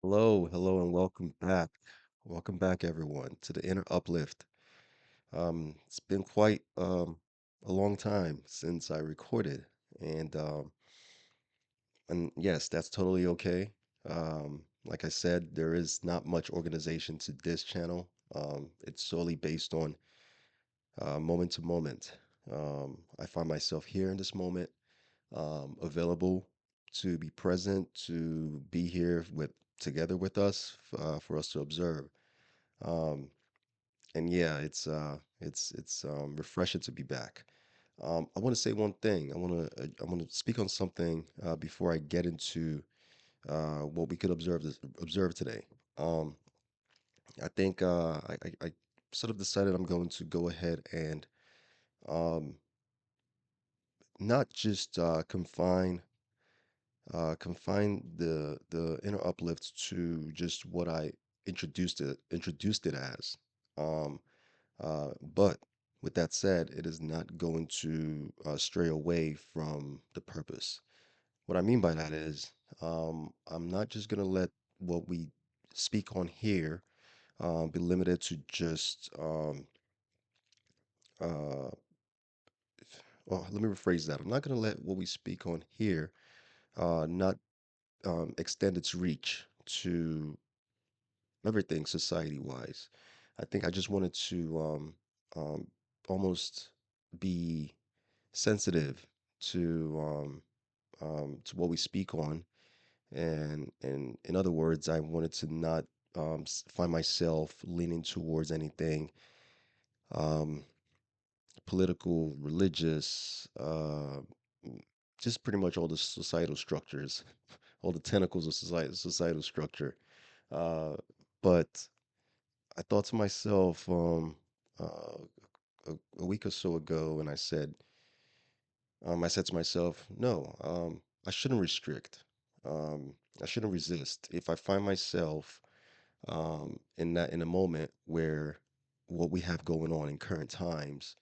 Hello, hello, and welcome back. Welcome back, everyone, to the Inner Uplift. It's been quite a long time since I recorded, and yes, that's totally okay. Like I said, there is not much organization to this channel. It's solely based on moment to moment. I find myself here in this moment, available to be present, to be here with together with us for us to observe. Um, and yeah, it's refreshing to be back. I want to say one thing. I want to speak on something before I get into what we could observe today. Um, I think I sort of decided I'm going to go ahead and um, not just confine the inner uplift to just what I introduced it as. Um, but with that said, it is not going to stray away from the purpose. What I mean by that is, I'm not just going to let what we speak on here be limited to just, uh, well, let me rephrase that. I'm not going to let what we speak on here not extend its reach to everything society wise. I think I just wanted to um, almost be sensitive to what we speak on, and in other words, I wanted to not find myself leaning towards anything um, political, religious, just pretty much all the societal structures, all the tentacles of societal structure. Uh, but I thought to myself uh, a week or so ago, and I said to myself, no, I shouldn't restrict. I shouldn't resist. If I find myself in a moment where what we have going on in current times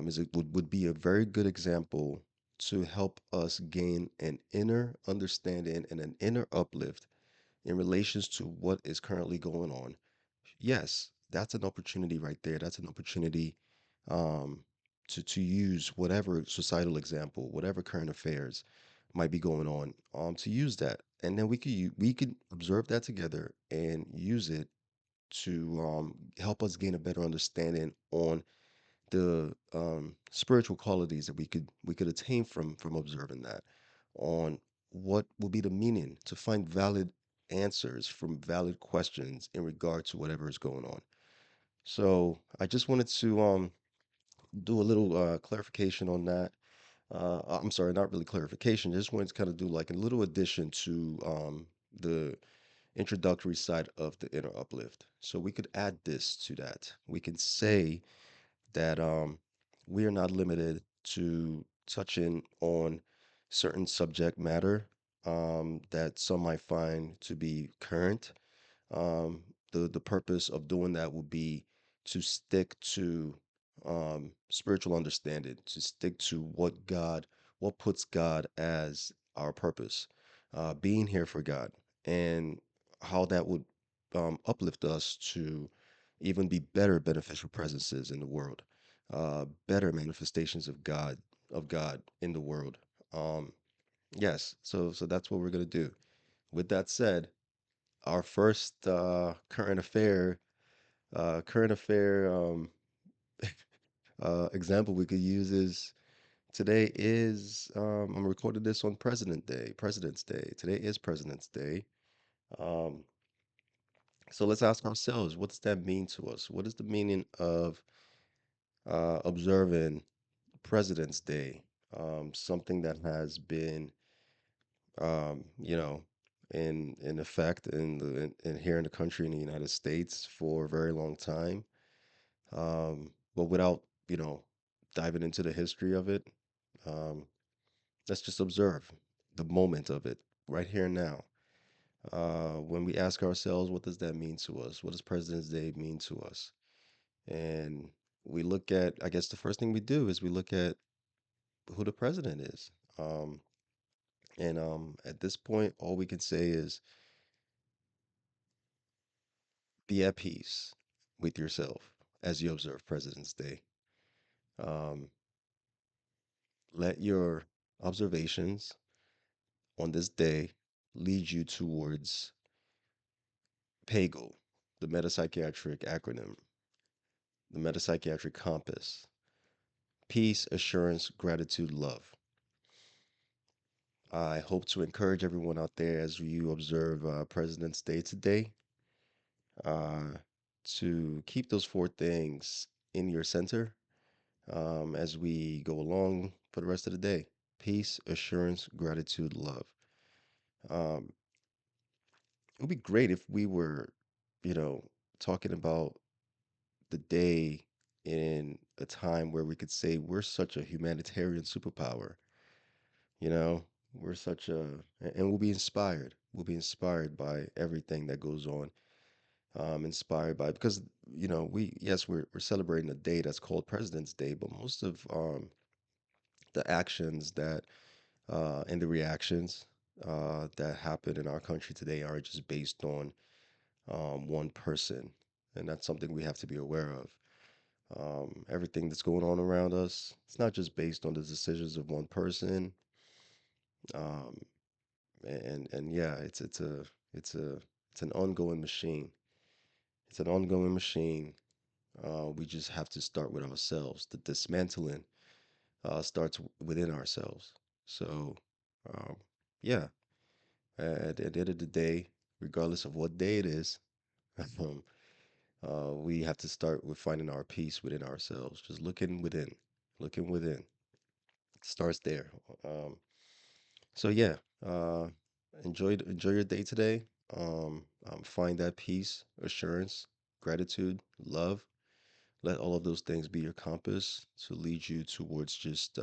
is it would be a very good example to help us gain an inner understanding and an inner uplift in relations to what is currently going on. Yes, that's an opportunity right there. That's an opportunity um, to use whatever societal example, whatever current affairs might be going on, to use that, and then we could observe that together and use it to help us gain a better understanding on the spiritual qualities that we could attain from observing that, on what will be the meaning to find valid answers from valid questions in regard to whatever is going on. So I just wanted to do a little clarification on that. I'm sorry, not really clarification. Just wanted to kind of do like a little addition to the introductory side of the inner uplift. So we could add this to that. We can say that we are not limited to touching on certain subject matter that some might find to be current. Um, the purpose of doing that will be to stick to spiritual understanding, to stick to what puts God as our purpose, being here for God, and how that would uplift us to even be better beneficial presences in the world, better manifestations of God in the world. Um, yes, so that's what we're gonna do. With that said, our first current affair example we could use is today is I'm recording this on President's Day. Today is President's Day. Um, so let's ask ourselves, what does that mean to us? What is the meaning of observing President's Day? Something that has been you know, in effect in here in the country in the United States for a very long time. But without, diving into the history of it, um, let's just observe the moment of it right here and now. When we ask ourselves, what does that mean to us? What does President's Day mean to us? And we look at, I guess the first thing we do is we look at who the president is. And at this point, all we can say is Be at peace with yourself as you observe President's Day. Um, let your observations on this day lead you towards PAGO, the metapsychiatric acronym, the metapsychiatric compass: peace, assurance, gratitude, love. I hope to encourage everyone out there as you observe President's Day today uh, to keep those four things in your center as we go along for the rest of the day: peace, assurance, gratitude, love. Um, it would be great if we were, you know, talking about the day in a time where we could say we're such a humanitarian superpower. You know, we're such a, and we'll be inspired. We'll be inspired by everything that goes on. Inspired by, because yes, we're celebrating a day that's called President's Day, but most of the actions that and the reactions that happen in our country today are just based on one person, and that's something we have to be aware of. Everything that's going on around us, it's not just based on the decisions of one person. Um, and yeah, it's an ongoing machine. It's an ongoing machine. We just have to start with ourselves. The dismantling starts within ourselves. So, um, yeah, at the end of the day, regardless of what day it is, um, we have to start with finding our peace within ourselves. Just looking within. Starts there. Um, so yeah, uh, enjoy your day today. Find that peace, assurance, gratitude, love. Let all of those things be your compass to lead you towards just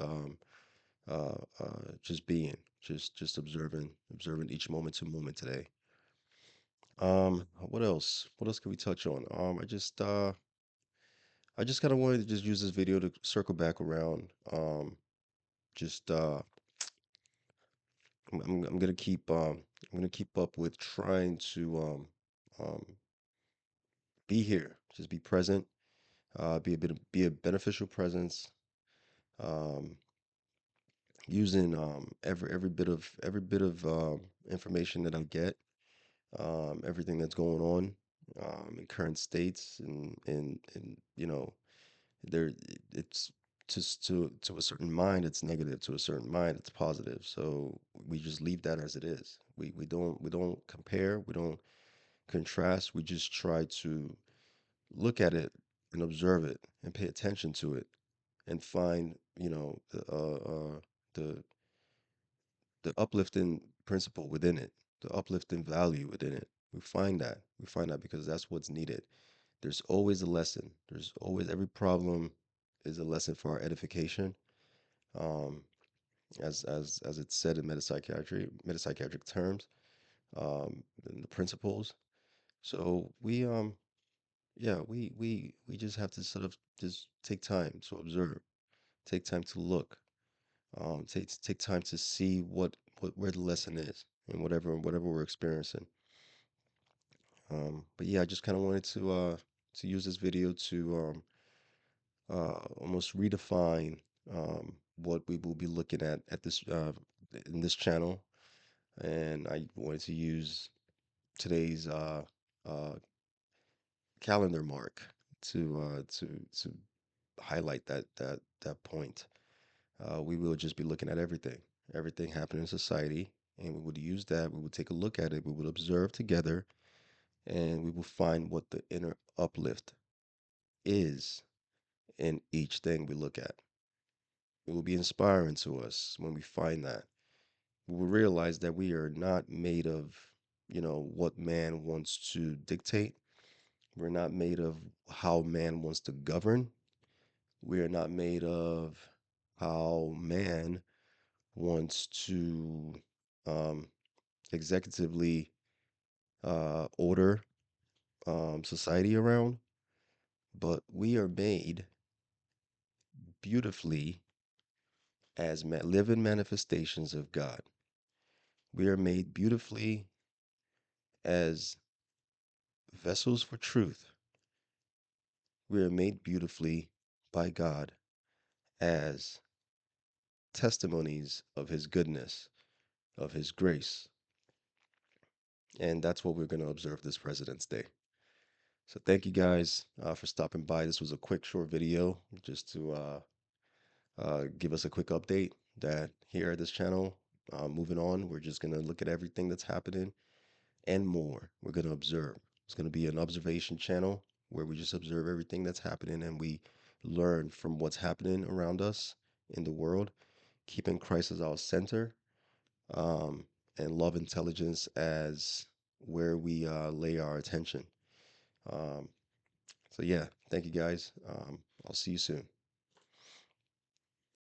being, just observing each moment to moment today. What else? What else can we touch on? I just kind of wanted to just use this video to circle back around. Just I'm gonna I'm gonna keep up with trying to um be here, just be present, be a beneficial presence, um, using every bit of information that I get, everything that's going on in current states, and there it's just to a certain mind it's negative, to a certain mind it's positive, so we just leave that as it is. We don't compare, we don't contrast, we just try to look at it and observe it and pay attention to it and find the the uplifting principle within it, the uplifting value within it. We find that because that's what's needed. There's always a lesson. There's always, every problem is a lesson for our edification. Um, as it's said in metapsychiatric terms, and the principles. So we just have to sort of just take time to observe, take time to look, take time to see what where the lesson is and whatever we're experiencing. But yeah, I just kind of wanted to use this video to almost redefine what we will be looking at this in this channel, and I wanted to use today's uh, calendar mark to highlight that point. We will just be looking at everything happening in society, and we would use that. We would take a look at it. We would observe together, and we will find what the inner uplift is in each thing we look at. It will be inspiring to us when we find that. We will realize that we are not made of, what man wants to dictate. We're not made of how man wants to govern. We are not made of how man wants to um, executively order society around, but we are made beautifully as living manifestations of God. We are made beautifully as vessels for truth. We are made beautifully by God as testimonies of His goodness, of His grace. And that's what we're going to observe this President's Day. So thank you guys for stopping by. This was a quick, short video just to give us a quick update that here at this channel, moving on, we're just going to look at everything that's happening and more. We're going to observe. It's going to be an observation channel where we just observe everything that's happening and we learn from what's happening around us in the world, keeping Christ as our center, um, and love intelligence as where we lay our attention. Um, so, yeah, thank you guys. I'll see you soon.